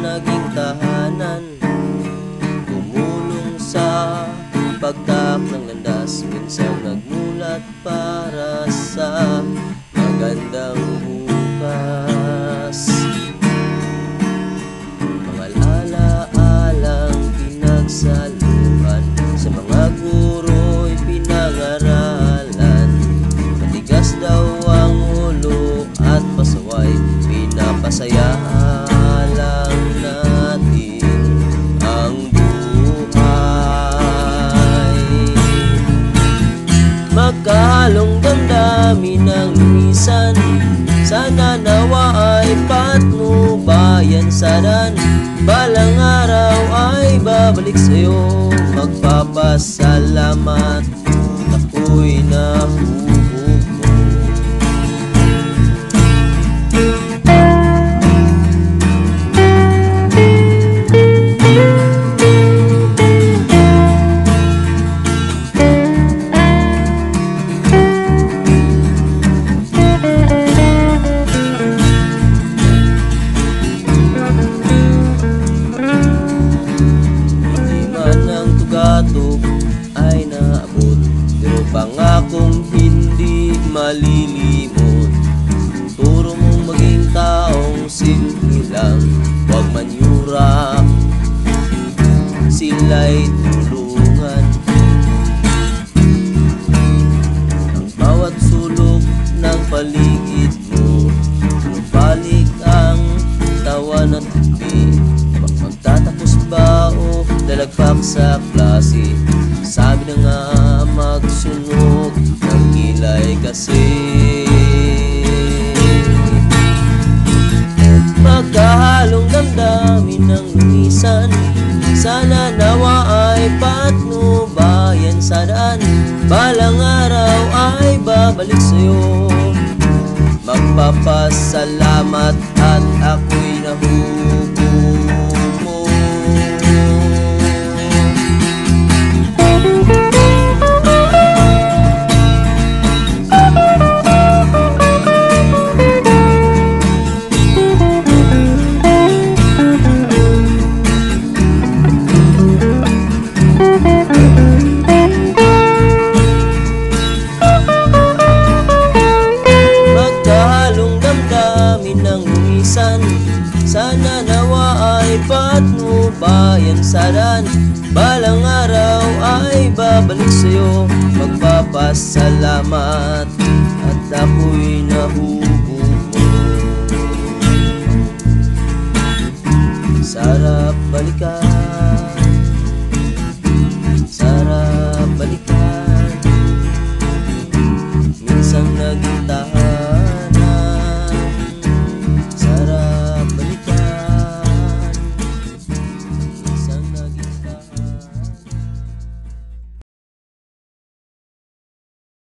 naging tahanan, tumulong sa pagtap ng landas, minsan nagmulat para sa magandang bukas. Mga ala-alang pinagsaluhan, sa mga guro'y pinangaralan. Matigas daw ang ulo at pasaway, pinapasaya lang natin ang buhay. Magkahalong damdamin ng lumisan, sana nawa ay patnubayan saran. Balang araw ay babalik sa'yo, magpapasalamat, ako'y nahuhog mo. Ay naabot, pero pangakong hindi malilimot. Turo mong maging taong simple lang, huwag manyura, sila'y tulungan. Ang bawat sulok ng paligid mo, balik ang tawa ng tupi. Magtatapos ba o dalagpak sa klase? Sabi na nga magsunog ng kilay kasi. Magkahalong damdamin ng lumisan, sana nawa ay patnubayan sa daan. Balang araw ay babalik sa'yo, magpapasalamat at ako'y nahuhog mo. Sana nawa ay patnubayan saran. Balang araw ay babalik sa'yo, magpapasalamat at ako'y nahuhog mo. Sarap balikan